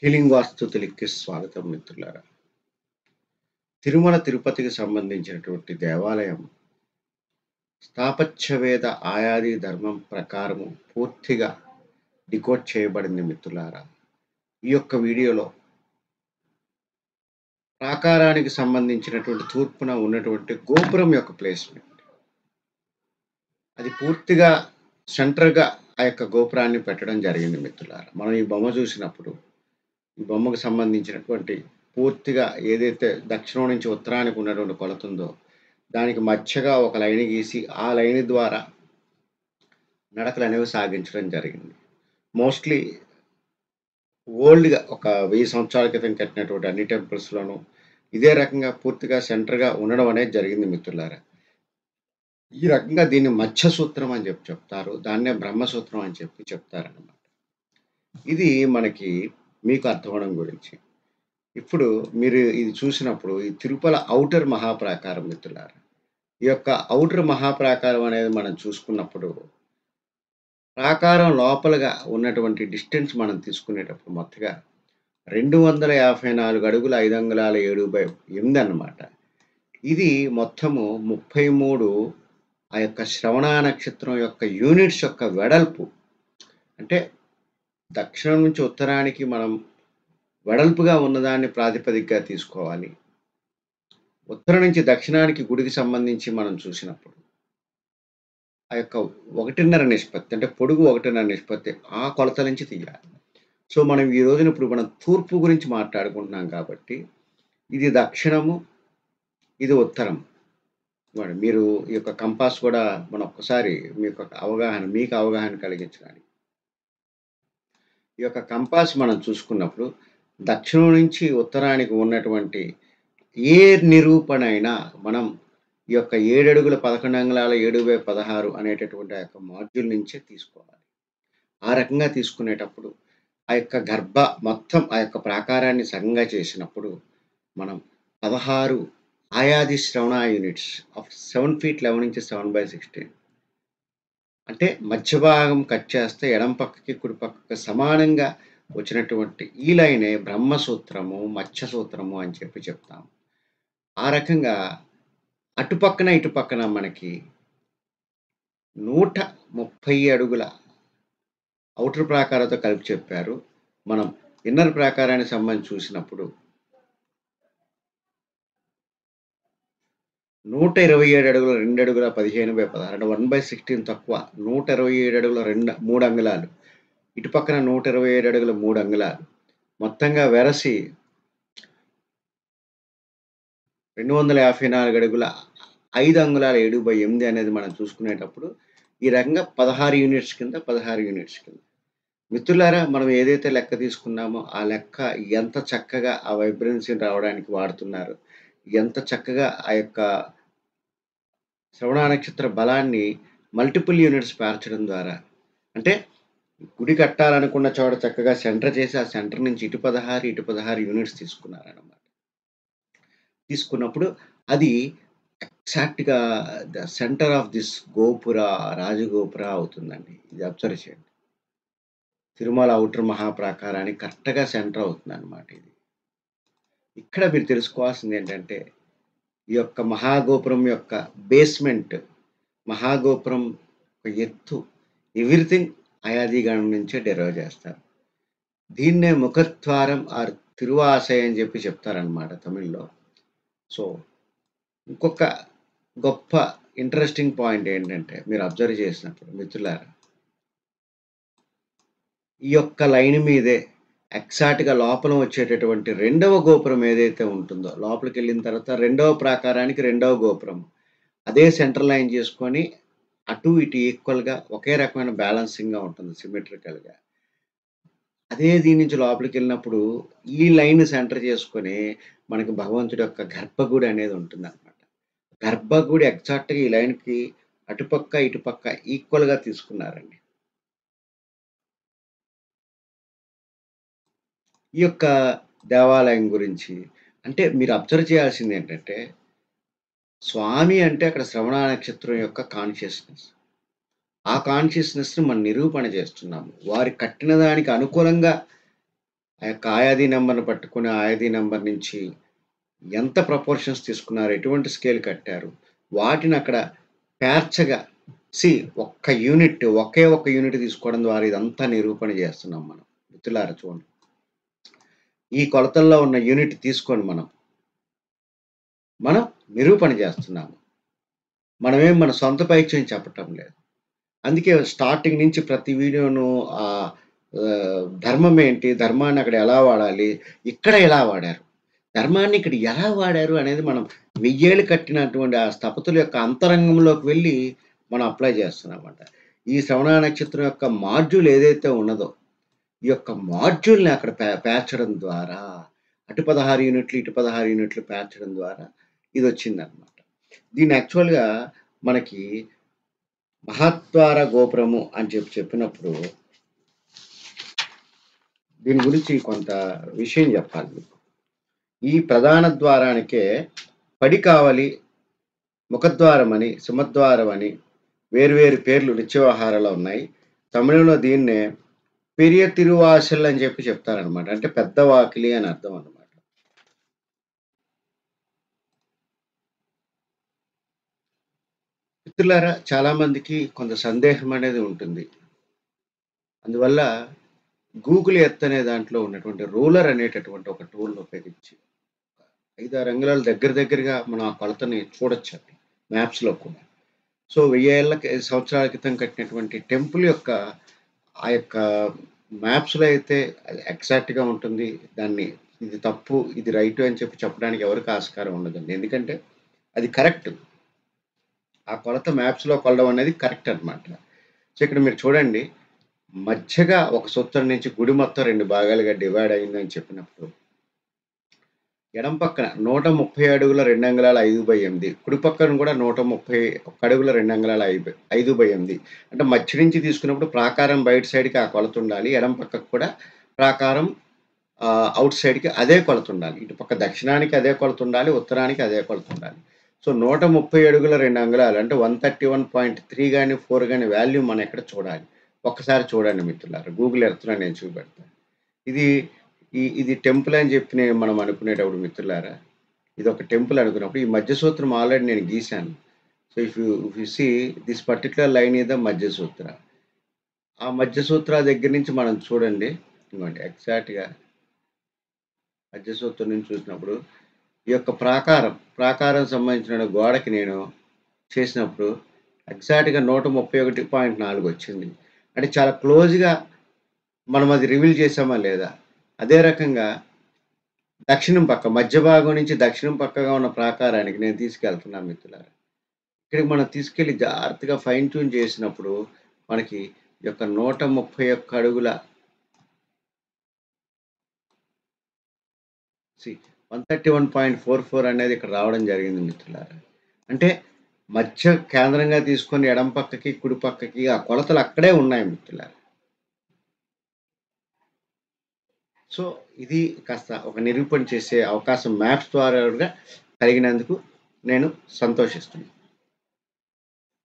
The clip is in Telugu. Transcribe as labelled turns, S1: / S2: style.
S1: హీలింగ్ వాస్తుతులికి స్వాగతం మిత్రులారా. తిరుమల తిరుపతికి సంబంధించినటువంటి దేవాలయం స్థాపత్యవేద ఆయాది ధర్మం ప్రకారము పూర్తిగా డికోడ్ చేయబడింది మిత్రులారా. ఈ యొక్క వీడియోలో ప్రాకారానికి సంబంధించినటువంటి తూర్పున ఉన్నటువంటి గోపురం యొక్క ప్లేస్మెంట్, అది పూర్తిగా సెంటర్గా ఆ యొక్క గోపురాన్ని పెట్టడం జరిగింది మిత్రులారా. మనం ఈ బొమ్మ చూసినప్పుడు ఈ బొమ్మకు సంబంధించినటువంటి పూర్తిగా ఏదైతే దక్షిణం నుంచి ఉత్తరానికి ఉన్నటువంటి కొలత ఉందో దానికి మధ్యగా ఒక లైన్ గీసి ఆ లైన్ ద్వారా నడకలు అనేవి సాగించడం జరిగింది. మోస్ట్లీ ఓల్డ్గా ఒక 1000 సంవత్సరాల క్రితం కట్టినటువంటి అన్ని టెంపుల్స్లోనూ ఇదే రకంగా పూర్తిగా సెంటర్గా ఉండడం అనేది జరిగింది మిత్రులారా. ఈ రకంగా దీన్ని మధ్య సూత్రం అని చెప్తారు, దాన్నే బ్రహ్మసూత్రం అని చెప్తారన్నమాట. ఇది మనకి మీకు అర్థమవడం గురించి. ఇప్పుడు మీరు ఇది చూసినప్పుడు ఈ తిరుపల ఔటర్ మహాప్రాకారం మిత్రులారా. ఈ యొక్క ఔటర్ మహాప్రాకారం అనేది మనం చూసుకున్నప్పుడు ప్రాకారం లోపలగా ఉన్నటువంటి డిస్టెన్స్ మనం తీసుకునేటప్పుడు మొత్తగా 254 అడుగుల 5 అంగుళాల 7/8 అన్నమాట. ఇది మొత్తము 33 ఆ యొక్క శ్రవణ నక్షత్రం యొక్క యూనిట్స్ యొక్క వెడల్పు. అంటే దక్షిణం నుంచి ఉత్తరానికి మనం వెడల్పుగా ఉన్నదాన్ని ప్రాతిపదికగా తీసుకోవాలి. ఉత్తరం నుంచి దక్షిణానికి గుడికి సంబంధించి మనం చూసినప్పుడు ఆ యొక్క 1.5 నిష్పత్తి, అంటే పొడుగు 1.5 నిష్పత్తి ఆ కొలత నుంచి తీయాలి. సో మనం ఈ రోజున ఇప్పుడు మనం తూర్పు గురించి మాట్లాడుకుంటున్నాం కాబట్టి ఇది దక్షిణము, ఇది ఉత్తరం. మీరు ఈ యొక్క కంపాస్ కూడా మనం ఒక్కసారి మీకు అవగాహన కలిగించడానికి ఈ యొక్క కంపాస్ మనం చూసుకున్నప్పుడు దక్షిణం నుంచి ఉత్తరానికి ఉన్నటువంటి ఏ నిరూపణ అయినా మనం ఈ యొక్క 7 అడుగుల 11 అంగుళాల 7/16 అనేటటువంటి ఆ యొక్క మాడ్యూల్ నుంచే తీసుకోవాలి. ఆ రకంగా తీసుకునేటప్పుడు ఆ యొక్క మొత్తం ఆ యొక్క ప్రాకారాన్ని సగంగా చేసినప్పుడు మనం 16 ఆయాది శ్రవణ యూనిట్స్ ఆఫ్ 7 feet 11 inches 7/16, అంటే మధ్య భాగం కట్ చేస్తే ఎడం పక్కకి కుడి పక్కకి సమానంగా వచ్చినటువంటి ఈ లైనే బ్రహ్మసూత్రము, మత్స్య సూత్రము అని చెప్తాము. ఆ రకంగా అటుపక్కన ఇటుపక్కన మనకి 130 అడుగుల ఔటర్ ప్రాకారంతో కలిపి చెప్పారు. మనం ఇన్నర్ ప్రాకారానికి సంబంధించి చూసినప్పుడు 127 అడుగుల 2 అడుగుల 15/16, అంటే 1/16 తక్కువ. 127 అడుగుల 3 అంగుళాలు, ఇటు పక్కన 127 అడుగుల 3 అంగుళాలు, మొత్తంగా వెరసి 254 అడుగుల 5 అంగుళాల 7/8 అనేది మనం చూసుకునేటప్పుడు ఈ రకంగా 16 యూనిట్స్ కింద. మిత్రులారా, మనం ఏదైతే లెక్క తీసుకున్నామో ఆ లెక్క ఎంత చక్కగా ఆ వైబ్రెన్సీని రావడానికి వాడుతున్నారు, ఎంత చక్కగా ఆ యొక్క శ్రవణ నక్షత్ర బలాన్ని మల్టిపుల్ యూనిట్స్ పేర్చడం ద్వారా, అంటే గుడి కట్టాలనుకున్న చోట చక్కగా సెంటర్ చేసి ఆ సెంటర్ నుంచి ఇటు 16 యూనిట్స్ తీసుకున్నారన్నమాట. తీసుకున్నప్పుడు అది ఎగ్జాక్ట్గా ద సెంటర్ ఆఫ్ దిస్ రాజగోపుర అవుతుందండి. ఇది అబ్జర్వ్ చేయండి. తిరుమల ఔటర్ మహాప్రాకారానికి కరెక్ట్గా సెంటర్ అవుతుంది అన్నమాట. ఇది ఇక్కడ మీరు తెలుసుకోవాల్సింది ఏంటంటే ఈ యొక్క మహాగోపురం యొక్క బేస్మెంట్, మహాగోపురం ఎత్తు, ఎవ్రీథింగ్ అయాదిగణం నుంచే డెరైవ్ చేస్తారు. దీన్నే ముఖద్వారం ఆర్ తిరువాసై అని చెప్తారనమాట తమిళ్లో. సో ఇంకొక గొప్ప ఇంట్రెస్టింగ్ పాయింట్ ఏంటంటే మీరు అబ్జర్వ్ చేసినప్పుడు మిత్రులారా, ఈ యొక్క లైన్ మీదే ఎగ్జాక్ట్గా లోపల వచ్చేటటువంటి రెండవ గోపురం ఏదైతే ఉంటుందో, లోపలికి వెళ్ళిన తర్వాత రెండవ ప్రాకారానికి రెండవ గోపురం అదే సెంటర్ లైన్ చేసుకొని అటు ఇటు ఈక్వల్గా ఒకే రకమైన బ్యాలెన్సింగ్గా ఉంటుంది, సిమెట్రికల్గా. అదే దీని నుంచి లోపలికి వెళ్ళినప్పుడు ఈ లైన్ సెంటర్ చేసుకొని మనకి భగవంతుడి యొక్క గర్భగుడి అనేది ఉంటుంది అనమాట. గర్భగుడి ఎగ్జాక్ట్గా ఈ లైన్కి అటుపక్క ఇటుపక్క ఈక్వల్గా తీసుకున్నారండి. ఈ యొక్క దేవాలయం గురించి అంటే మీరు అబ్జర్వ్ చేయాల్సింది ఏంటంటే, స్వామి అంటే అక్కడ శ్రవణ నక్షత్రం యొక్క కాన్షియస్నెస్. ఆ కాన్షియస్నెస్ని మనం నిరూపణ చేస్తున్నాము. వారి కట్టిన దానికి అనుకూలంగా ఆ యొక్క ఆయాది నంబర్‌ని పట్టుకొని ఆయాది నంబర్ నుంచి ఎంత ప్రపోర్షన్స్ తీసుకున్నారు? ఎటువంటి స్కేల్ కట్టారు? వాటిని అక్కడ పేర్చగా ఒక్క యూనిట్, ఒకే ఒక్క యూనిట్ తీసుకోవడం ద్వారా ఇదంతా నిరూపణ చేస్తున్నాం మనం. మిత్రులారా చూడండి. ఈ కొలతల్లో ఉన్న యూనిట్ తీసుకొని మనం నిరూపణ చేస్తున్నాము. మనమేం మన సొంత పైత్యం చెప్పటం లేదు. అందుకే స్టార్టింగ్ నుంచి ప్రతి వీడియోను ధర్మం ఏంటి? ధర్మాన్ని అక్కడ ఎలా వాడాలి? ఇక్కడ ఎలా వాడారు? ధర్మాన్ని ఇక్కడ ఎలా వాడారు అనేది మనం 1000 ఏళ్ళు కట్టినటువంటి ఆ స్థపతుల యొక్క అంతరంగంలోకి వెళ్ళి మనం అప్లై చేస్తున్నామన్నమాట. ఈ శ్రవణ నక్షత్రం యొక్క మాడ్యూల్ ఏదైతే ఉన్నదో, ఈ యొక్క మాడ్యూల్‌ని అక్కడ పేర్చడం ద్వారా అటు 16 యూనిట్లు, ఇటు 16 యూనిట్లు పేర్చడం ద్వారా ఇదొచ్చిందన్నమాట. దీన్ని యాక్చువల్‌గా మనకి మహాద్వార గోపురము అని చెప్పినప్పుడు దీని గురించి కొంత విషయం చెప్పాలి మీకు. ఈ ప్రధాన ద్వారానికే పడికావలి, ముఖద్వారం అని, సింహద్వారం అని వేరు పేర్లు నిత్య వ్యవహారాల్లో ఉన్నాయి. తమిళంలో దీన్నే పెరియ తిరువాసల్ అని చెప్తారనమాట. అంటే పెద్ద వాకిలి అని అర్థం అనమాట. మిత్రులారా, చాలా మందికి కొంత సందేహం అనేది ఉంటుంది. అందువల్ల గూగుల్ ఎర్త్ అనే దాంట్లో ఉన్నటువంటి రూలర్ అనేటటువంటి ఒక టూల్‌ని ఉపయోగించి 5, 6 అంగుళాలు దగ్గరగా మనం ఆ కొలతని చూడొచ్చండి మ్యాప్స్‌లో కూడా. సో 1000 సంవత్సరాల క్రితం కట్టినటువంటి టెంపుల్ యొక్క ఆ యొక్క మ్యాప్స్‌లో అయితే అది ఎగ్జాక్ట్‌గా ఉంటుంది. దాన్ని ఇది తప్పు, ఇది రైటు అని చెప్పడానికి ఎవరికీ ఆస్కారం ఉండదండి. ఎందుకంటే అది కరెక్ట్. ఆ కొలత మ్యాప్స్‌లో కొలవడం అనేది కరెక్ట్ అనమాట. సో ఇక్కడ మీరు చూడండి, మధ్యగా ఒక సూత్రం నుంచి గుడి మొత్తం 2 భాగాలుగా డివైడ్ అయిందని చెప్పినప్పుడు ఎడమ పక్కన 130 అడుగుల 2 అంగుళాల 5/8, కుడి పక్కన కూడా 131 అడుగుల 2 అంగుళాల 5/8. అంటే మధ్య నుంచి తీసుకున్నప్పుడు ప్రాకారం బయట సైడ్‌కి ఆ కొలత ఉండాలి. ఎడమ పక్కకు కూడా ప్రాకారం ఔట్ సైడ్‌కి అదే కొలత ఉండాలి. ఇటు పక్క దక్షిణానికి అదే కొలత ఉండాలి. ఉత్తరానికి అదే కొలత ఉండాలి. సో 130 అడుగుల 2 అంగుళాలు అంటే 131.3 గాని, 4 గాని వాల్యూ మనం ఎక్కడ చూడాలి? ఒక్కసారి చూడండి మిత్రులారా. గూగుల్ ఎర్త్‌లో నేను చూపెడతాను. ఇది టెంపుల్ అని చెప్పి మనం అనుకునేటప్పుడు మిత్రులారా, ఇది ఒక టెంపుల్ అనుకున్నప్పుడు ఈ మధ్య సూత్రం ఆల్రెడీ నేను గీశాను. So if you see this particular line is the మధ్య సూత్ర. ఆ మధ్య సూత్ర దగ్గర నుంచి మనం చూడండి, ఇదిగోండి ఎగ్జాక్ట్‌గా మధ్య సూత్రం నుంచి చూసినప్పుడు ఈ యొక్క ప్రాకారం సంబంధించిన గోడకి నేను చేసినప్పుడు ఎగ్జాక్ట్‌గా 131.4 వచ్చింది. అంటే చాలా క్లోజ్‌గా మనం అది రివీల్ చేసామా లేదా? అదే రకంగా దక్షిణం పక్క మధ్య భాగం నుంచి దక్షిణం పక్కగా ఉన్న ప్రాకారానికి నేను తీసుకెళ్తున్నాను మిత్రులారా. ఇక్కడికి మనం తీసుకెళ్ళి జాగ్రత్తగా ఫైన్ ట్యూన్ చేసినప్పుడు మనకి ఈ యొక్క 131 అడుగుల 131.44 అనేది ఇక్కడ రావడం జరిగింది మిత్రులారా. అంటే మధ్య కేంద్రంగా తీసుకొని ఎడమ పక్కకి, కుడి పక్కకి ఆ కొలతలు అక్కడే ఉన్నాయి మిత్రులారా. సో ఇది కాస్త ఒక నిరూపణ చేసే అవకాశం మ్యాప్స్ ద్వారా కలిగినందుకు నేను సంతోషిస్తున్నాను.